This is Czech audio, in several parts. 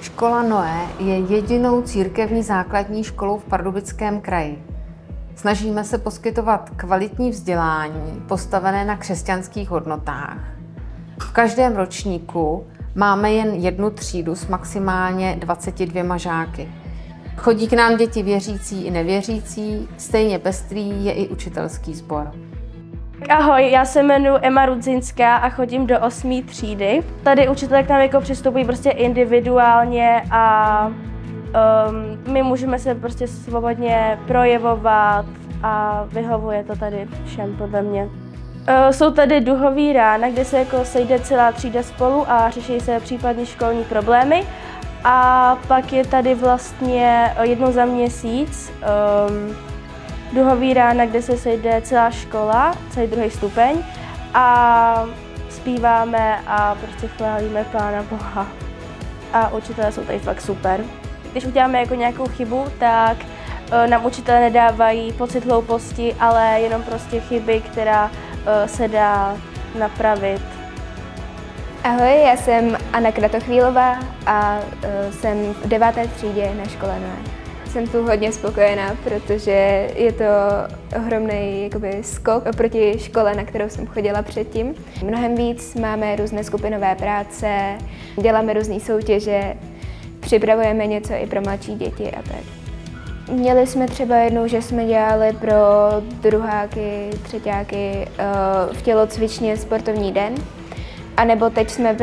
Škola Noé je jedinou církevní základní školou v Pardubickém kraji. Snažíme se poskytovat kvalitní vzdělání postavené na křesťanských hodnotách. V každém ročníku máme jen jednu třídu s maximálně 22 žáky. Chodí k nám děti věřící i nevěřící, stejně pestrý je i učitelský sbor. Ahoj, já se jmenuji Emma Rudzinská a chodím do 8. třídy. Tady učitelé k nám jako přistupují prostě individuálně a my můžeme se prostě svobodně projevovat a vyhovuje to tady všem podle mě. Jsou tady duhový rána, kde se jako sejde celá třída spolu a řeší se případně školní problémy. A pak je tady vlastně jednou za měsíc duhový rána, kde se sejde celá škola, celý druhý stupeň a zpíváme a prostě chválíme Pána Boha. A učitelé jsou tady fakt super. Když uděláme jako nějakou chybu, tak nám učitelé nedávají pocit hlouposti, ale jenom prostě chyby, která se dá napravit. Ahoj, já jsem Anna Kratochvílová a jsem v 9. třídě na škole Noé. Jsem tu hodně spokojená, protože je to ohromný skok oproti škole, na kterou jsem chodila předtím. Mnohem víc máme různé skupinové práce, děláme různé soutěže, připravujeme něco i pro mladší děti a tak. Měli jsme třeba jednou, že jsme dělali pro druháky, třeťáky v tělocvičně sportovní den. A nebo teď jsem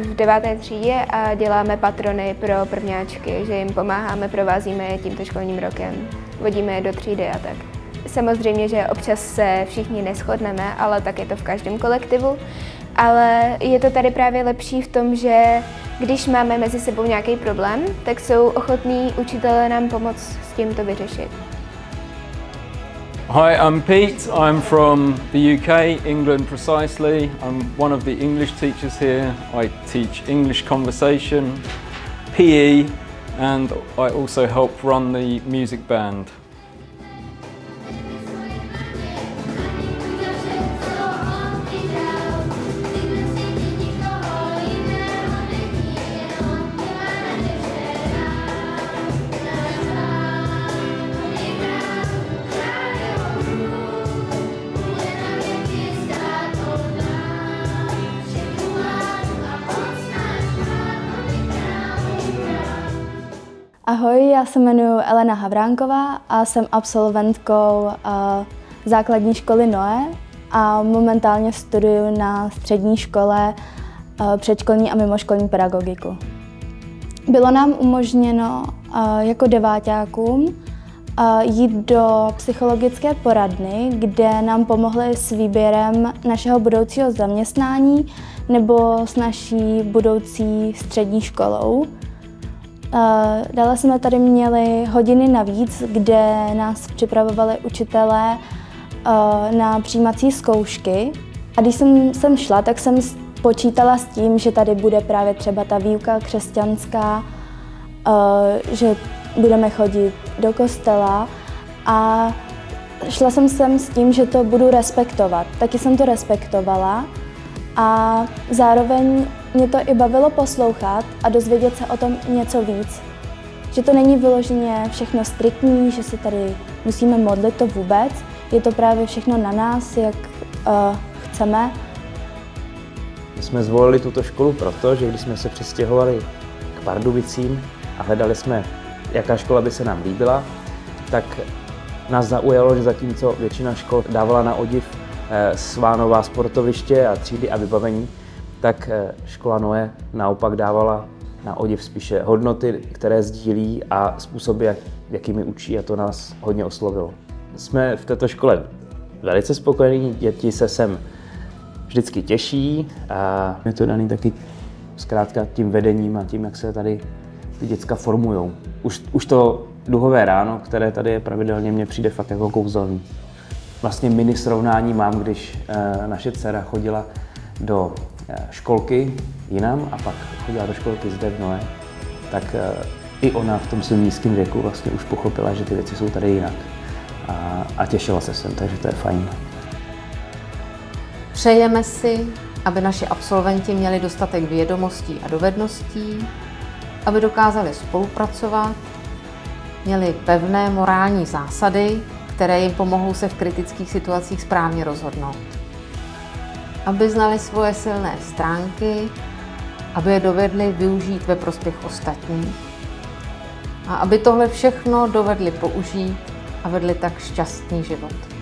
v 9. třídě a děláme patrony pro prvňáčky, že jim pomáháme, provázíme je tímto školním rokem, vodíme je do třídy a tak. Samozřejmě, že občas se všichni neshodneme, ale tak je to v každém kolektivu. Ale je to tady právě lepší v tom, že když máme mezi sebou nějaký problém, tak jsou ochotní učitelé nám pomoct s tím to vyřešit. Hi, I'm Pete. I'm from the UK, England precisely. I'm one of the English teachers here. I teach English conversation, PE, and I also help run the music band. Ahoj, já se jmenuji Elena Havránková a jsem absolventkou základní školy Noé a momentálně studuju na střední škole předškolní a mimoškolní pedagogiku. Bylo nám umožněno jako deváťákům jít do psychologické poradny, kde nám pomohli s výběrem našeho budoucího zaměstnání nebo s naší budoucí střední školou. Dále jsme tady měli hodiny navíc, kde nás připravovali učitelé na přijímací zkoušky. A když jsem sem šla, tak jsem počítala s tím, že tady bude právě třeba ta výuka křesťanská, že budeme chodit do kostela a šla jsem sem s tím, že to budu respektovat. Taky jsem to respektovala a zároveň mě to i bavilo poslouchat a dozvědět se o tom něco víc. Že to není vyloženě všechno striktní, že se tady musíme modlit, to vůbec. Je to právě všechno na nás, jak chceme. My jsme zvolili tuto školu proto, že když jsme se přestěhovali k Pardubicím a hledali jsme, jaká škola by se nám líbila, tak nás zaujalo, že zatímco většina škol dávala na odiv svá nová sportoviště a třídy a vybavení, tak škola Noé naopak dávala na odiv spíše hodnoty, které sdílí a způsoby, jakými učí, a to nás hodně oslovilo. Jsme v této škole velice spokojení, děti se sem vždycky těší a je to daný taky zkrátka tím vedením a tím, jak se tady ty děcka formujou. Už to duhové ráno, které tady je pravidelně, mně přijde fakt jako kouzelný. Vlastně mini srovnání mám, když naše dcera chodila do školky jinam a pak chodila do školky zde v Noé, tak i ona v tom svém nízkém věku vlastně už pochopila, že ty věci jsou tady jinak. A těšila se sem, takže to je fajn. Přejeme si, aby naši absolventi měli dostatek vědomostí a dovedností, aby dokázali spolupracovat, měli pevné morální zásady, které jim pomohou se v kritických situacích správně rozhodnout. Aby znali svoje silné stránky, aby je dovedli využít ve prospěch ostatních a aby tohle všechno dovedli použít a vedli tak šťastný život.